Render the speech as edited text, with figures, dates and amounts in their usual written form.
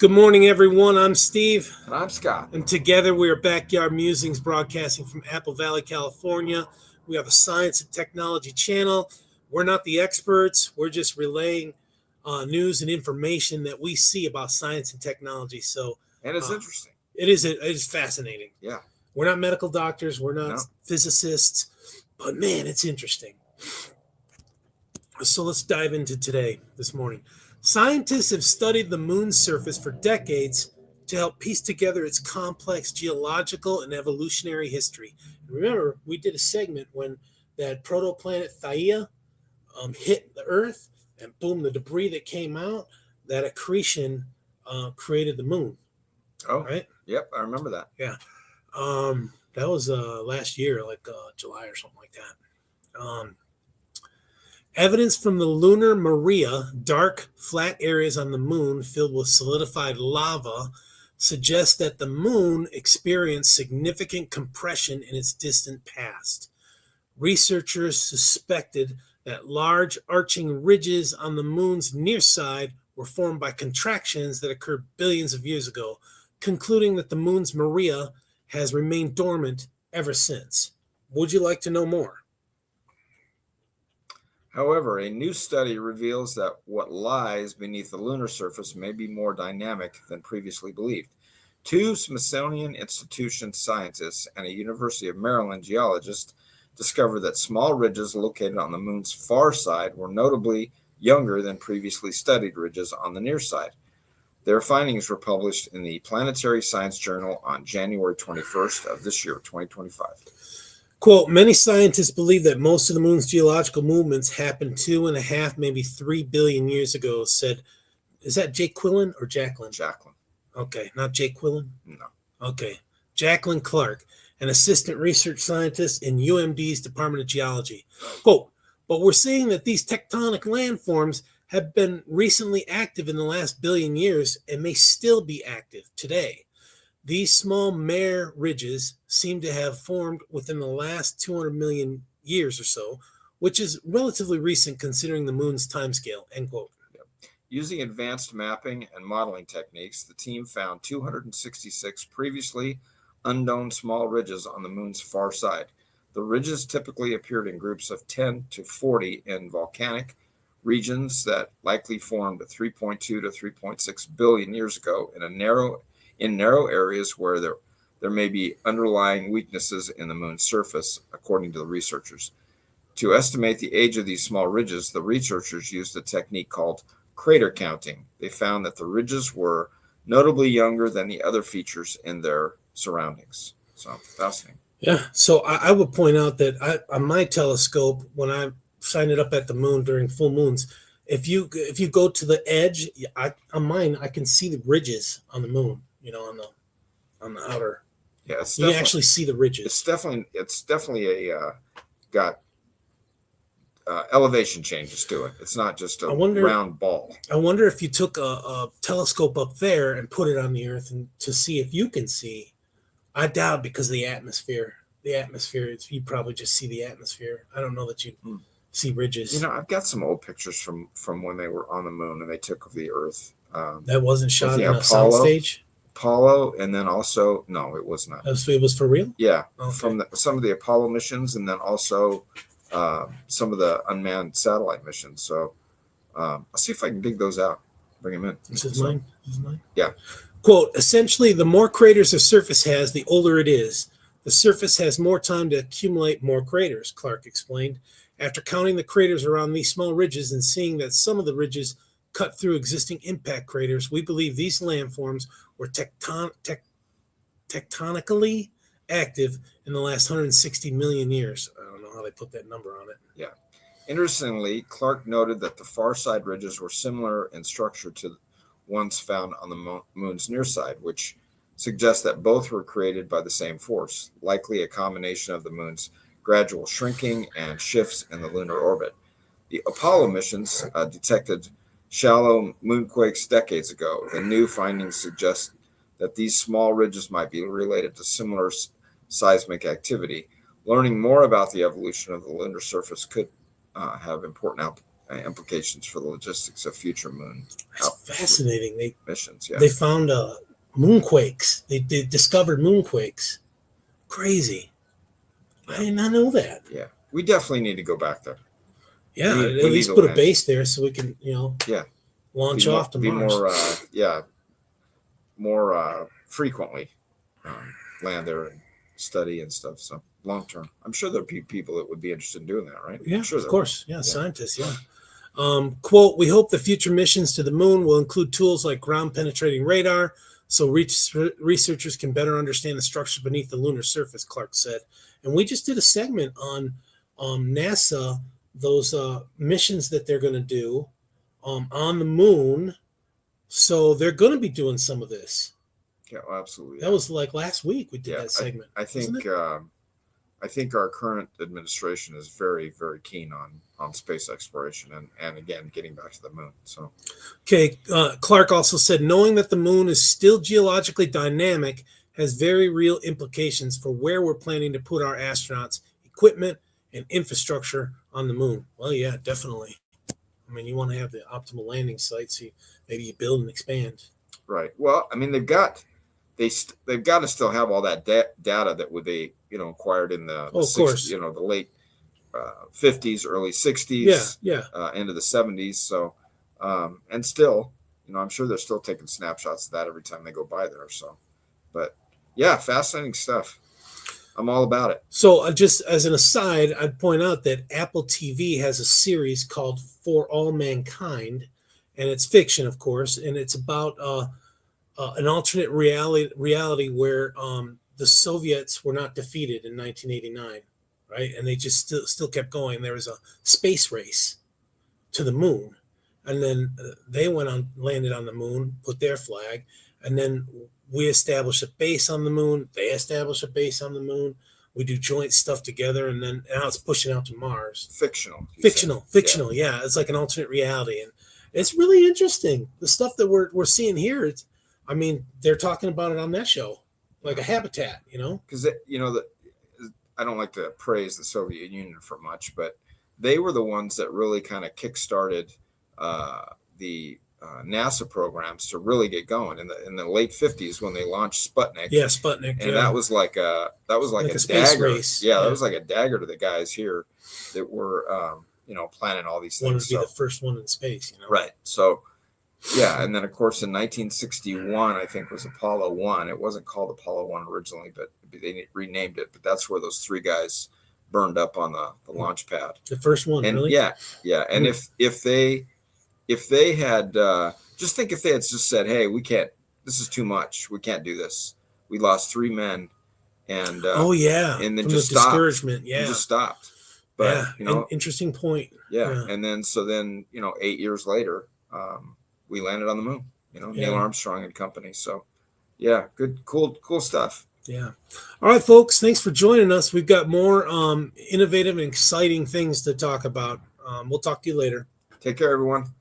Good morning, everyone. I'm Steve, And I'm Scott. and together we are Backyard Musings broadcasting from Apple Valley, California. We are the Science and Technology channel. We're not the experts, we're just relaying news and information that we see about science and technology. And it's interesting. It is fascinating. Yeah. We're not medical doctors, we're not No. physicists, but man, it's interesting. So let's dive into this morning. Scientists have studied the moon's surface for decades to help piece together its complex geological and evolutionary history. Remember, we did a segment when that protoplanet Theia hit the Earth, and boom, the debris that came out, that accretion created the moon. Oh, right? Yep, I remember that. Yeah. That was last year, like July or something like that. Evidence from the lunar Maria, dark, flat areas on the moon filled with solidified lava, suggests that the moon experienced significant compression in its distant past. Researchers suspected that large arching ridges on the moon's near side were formed by contractions that occurred billions of years ago, concluding that the moon's Maria has remained dormant ever since. Would you like to know more? However, a new study reveals that what lies beneath the lunar surface may be more dynamic than previously believed. Two Smithsonian Institution scientists and a University of Maryland geologist discovered that small ridges located on the moon's far side were notably younger than previously studied ridges on the near side. Their findings were published in the Planetary Science Journal on January 21st of this year, 2025. Quote, many scientists believe that most of the moon's geological movements happened 2.5, maybe 3 billion years ago, said, is that Jake Quillen or Jacqueline? Jacqueline. Okay, not Jake Quillen? No. Okay. Jacqueline Clark, an assistant research scientist in UMD's Department of Geology. Quote, but we're seeing that these tectonic landforms have been recently active in the last billion years and may still be active today. These small mare ridges seem to have formed within the last 200 million years or so, which is relatively recent considering the moon's timescale, end quote. Using advanced mapping and modeling techniques, the team found 266 previously unknown small ridges on the moon's far side. The ridges typically appeared in groups of 10 to 40 in volcanic regions that likely formed 3.2 to 3.6 billion years ago in narrow areas where there may be underlying weaknesses in the moon's surface, according to the researchers. To estimate the age of these small ridges, the researchers used a technique called crater counting. They found that the ridges were notably younger than the other features in their surroundings. So fascinating. Yeah, so I would point out that on my telescope, when I shine it up at the moon during full moons, if you go to the edge, on mine, I can see the ridges on the moon. On the outer. Yeah, you can actually see the ridges. It's definitely got elevation changes to it. It's not just a round ball. I wonder if you took a telescope up there and put it on the Earth and to see if you can see. I doubt because of the atmosphere. You probably just see the atmosphere. I don't know that you see ridges. I've got some old pictures from when they were on the moon and they took of the Earth. That wasn't shot in a soundstage? Apollo, and then also, no, it was not. It was for real? Yeah, okay. From some of the Apollo missions, and then also some of the unmanned satellite missions. So I'll see if I can dig those out, bring them in. This is mine? Yeah. Quote, essentially, the more craters a surface has, the older it is. The surface has more time to accumulate more craters, Clark explained. After counting the craters around these small ridges and seeing that some of the ridges cut through existing impact craters, we believe these landforms were tectonically active in the last 160 million years. I don't know how they put that number on it. Yeah. Interestingly, Clark noted that the far side ridges were similar in structure to ones found on the moon's near side, which suggests that both were created by the same force, likely a combination of the moon's gradual shrinking and shifts in the lunar orbit. The Apollo missions detected shallow moonquakes decades ago. The new findings suggest that these small ridges might be related to similar seismic activity. Learning more about the evolution of the lunar surface could have important implications for the logistics of future moon That's fascinating. missions. Yeah, They found moonquakes. They discovered moonquakes. Crazy. Yeah. I did not know that. Yeah, we definitely need to go back there. Yeah, we at need least to put a land. base there so we can, Yeah. launch off to Mars. More frequently land there and study and stuff. So long term, I'm sure there'll be people that would be interested in doing that, right? Yeah, I'm sure of course. Yeah, Yeah. scientists. Yeah. Quote, we hope the future missions to the moon will include tools like ground penetrating radar so researchers can better understand the structure beneath the lunar surface, Clark said. And we just did a segment on NASA, those missions that they're going to do on the moon. So they're going to be doing some of this. Yeah, well, absolutely. That was like last week we did Yeah, that segment. I think I think our current administration is very, very keen on space exploration and again getting back to the moon. So Okay, Clark also said, knowing that the moon is still geologically dynamic has very real implications for where we're planning to put our astronauts, equipment, and infrastructure on the moon. Well, yeah, definitely. I mean, you want to have the optimal landing site, so maybe you build and expand. right. Well, I mean, they've got to still have all that data that they acquired in the of course, the late 50s, early 60s, yeah, into the 70s. So, and still, I'm sure they're still taking snapshots of that every time they go by there. So, but yeah, fascinating stuff. I'm all about it. So, just as an aside, I'd point out that Apple TV has a series called For All Mankind, and it's fiction, of course, and it's about an alternate reality where the Soviets were not defeated in 1989, right? And they just still kept going. There was a space race to the moon, and then they landed on the moon, put their flag, and then we established a base on the moon. They established a base on the moon. We do joint stuff together, and now it's pushing out to Mars. Fictional. Yeah. It's like an alternate reality, and it's really interesting. The stuff that we're seeing here. I mean, they're talking about it on that show, like a habitat, Because I don't like to praise the Soviet Union for much, but they were the ones that really kind of kickstarted the NASA programs to really get going in the late 50s when they launched Sputnik. Yeah, Sputnik. And that was like a space dagger. race. Yeah, that was like a dagger to the guys here that were planning all these things. Wanted to be the first one in space. Right. So. Yeah, and then of course in 1961, I think was Apollo 1. It wasn't called Apollo 1 originally, but they renamed it. But that's where those three guys burned up on the launch pad. The first one, and really? Yeah. And if they had just think if they had just said, "Hey, we can't. This is too much. We can't do this." We lost 3 men, and and then from just the stopped. Discouragement, yeah, just stopped. But interesting point. Yeah, and then 8 years later. We landed on the moon, Neil Armstrong and company. So, yeah, good, cool stuff. Yeah. All right, folks. Thanks for joining us. We've got more innovative and exciting things to talk about. We'll talk to you later. Take care, everyone.